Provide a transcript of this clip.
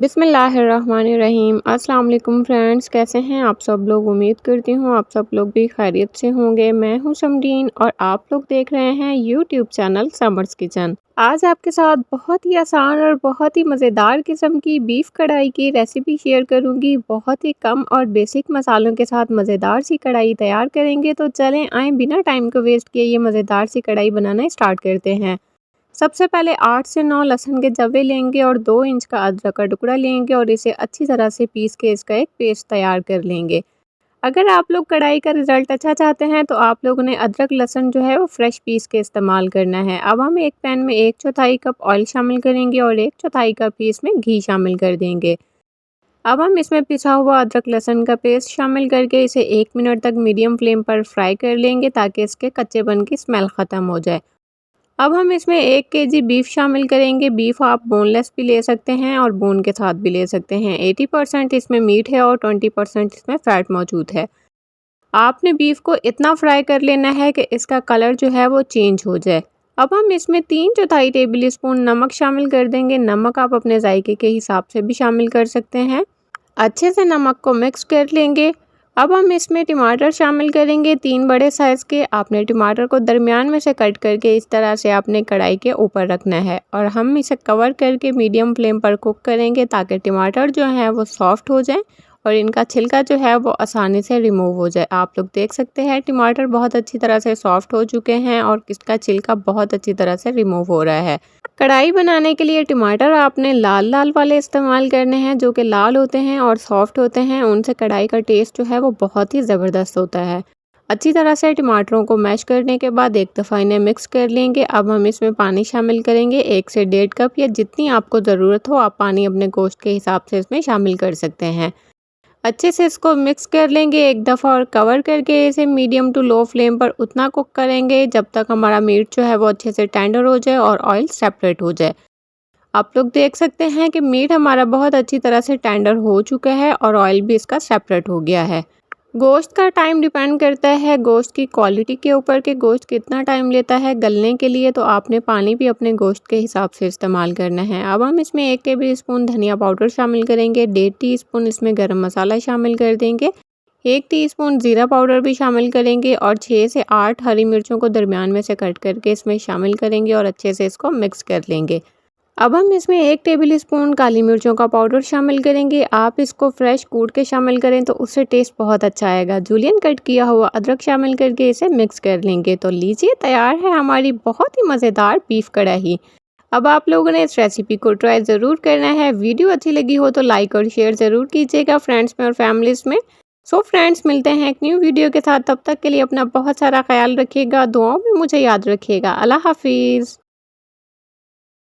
बिस्मिल्लाहिर्रहमानिर्रहीम। अस्सलाम वालेकुम फ्रेंड्स, कैसे हैं आप सब लोग। उम्मीद करती हूँ आप सब लोग भी खैरियत से होंगे। मैं हूँ समरीन और आप लोग देख रहे हैं यूट्यूब चैनल समर्स किचन। आज आपके साथ बहुत ही आसान और बहुत ही मज़ेदार किस्म की बीफ कढ़ाई की रेसिपी शेयर करूँगी। बहुत ही कम और बेसिक मसालों के साथ मज़ेदार सी कढ़ाई तैयार करेंगे। तो चलें आएँ बिना टाइम को वेस्ट किए ये मज़ेदार सी कढ़ाई बनाना स्टार्ट करते हैं। सबसे पहले 8 से 9 लहसुन के जवे लेंगे और 2 इंच का अदरक का टुकड़ा लेंगे और इसे अच्छी तरह से पीस के इसका एक पेस्ट तैयार कर लेंगे। अगर आप लोग कढ़ाई का रिज़ल्ट अच्छा चाहते हैं तो आप लोगों ने अदरक लहसुन जो है वो फ्रेश पीस के इस्तेमाल करना है। अब हम एक पैन में 1/4 कप ऑयल शामिल करेंगे और 1/4 कप ही इसमें घी शामिल कर देंगे। अब हम इसमें पिसा हुआ अदरक लहसुन का पेस्ट शामिल करके इसे 1 मिनट तक मीडियम फ्लेम पर फ्राई कर लेंगे ताकि इसके कच्चेपन की स्मेल ख़त्म हो जाए। अब हम इसमें 1 केजी बीफ शामिल करेंगे। बीफ आप बोनलेस भी ले सकते हैं और बोन के साथ भी ले सकते हैं। 80% इसमें मीट है और 20% इसमें फ़ैट मौजूद है। आपने बीफ को इतना फ्राई कर लेना है कि इसका कलर जो है वो चेंज हो जाए। अब हम इसमें 3/4 टेबल स्पून नमक शामिल कर देंगे। नमक आप अपने जायके के हिसाब से भी शामिल कर सकते हैं। अच्छे से नमक को मिक्स कर लेंगे। अब हम इसमें टमाटर शामिल करेंगे 3 बड़े साइज़ के। आपने टमाटर को दरमियान में से कट करके इस तरह से आपने कढ़ाई के ऊपर रखना है और हम इसे कवर करके मीडियम फ्लेम पर कुक करेंगे ताकि टमाटर जो है वो सॉफ्ट हो जाए और इनका छिलका जो है वो आसानी से रिमूव हो जाए। आप लोग देख सकते हैं टमाटर बहुत अच्छी तरह से सॉफ्ट हो चुके हैं और इसका छिलका बहुत अच्छी तरह से रिमूव हो रहा है। कढ़ाई बनाने के लिए टमाटर आपने लाल लाल वाले इस्तेमाल करने हैं जो कि लाल होते हैं और सॉफ्ट होते हैं। उनसे कढ़ाई का टेस्ट जो है वो बहुत ही ज़बरदस्त होता है। अच्छी तरह से टमाटरों को मैश करने के बाद एक दफ़ा इन्हें मिक्स कर लेंगे। अब हम इसमें पानी शामिल करेंगे 1 से 1.5 कप या जितनी आपको ज़रूरत हो आप पानी अपने गोश्त के हिसाब से इसमें शामिल कर सकते हैं। अच्छे से इसको मिक्स कर लेंगे एक दफ़ा और कवर करके इसे मीडियम टू लो फ्लेम पर उतना कुक करेंगे जब तक हमारा मीट जो है वो अच्छे से टेंडर हो जाए और ऑयल सेपरेट हो जाए। आप लोग देख सकते हैं कि मीट हमारा बहुत अच्छी तरह से टेंडर हो चुका है और ऑयल भी इसका सेपरेट हो गया है। गोश्त का टाइम डिपेंड करता है गोश्त की क्वालिटी के ऊपर कि गोश्त कितना टाइम लेता है गलने के लिए, तो आपने पानी भी अपने गोश्त के हिसाब से इस्तेमाल करना है। अब हम इसमें 1 टेबल स्पून धनिया पाउडर शामिल करेंगे। 1.5 टीस्पून इसमें गरम मसाला शामिल कर देंगे। 1 टीस्पून ज़ीरा पाउडर भी शामिल करेंगे और 6 से 8 हरी मिर्चों को दरमियान में से कट करके इसमें शामिल करेंगे और अच्छे से इसको मिक्स कर लेंगे। अब हम इसमें 1 टेबल स्पून काली मिर्चों का पाउडर शामिल करेंगे। आप इसको फ्रेश कूट के शामिल करें तो उससे टेस्ट बहुत अच्छा आएगा। जूलियन कट किया हुआ अदरक शामिल करके इसे मिक्स कर लेंगे। तो लीजिए तैयार है हमारी बहुत ही मज़ेदार बीफ कढ़ाई। अब आप लोगों ने इस रेसिपी को ट्राई ज़रूर करना है। वीडियो अच्छी लगी हो तो लाइक और शेयर ज़रूर कीजिएगा फ्रेंड्स में और फैमिलीज़ में। सो फ्रेंड्स मिलते हैं एक न्यू वीडियो के साथ। तब तक के लिए अपना बहुत सारा ख्याल रखिएगा। दुआओं में मुझे याद रखिएगा। अल्लाह हाफिज़।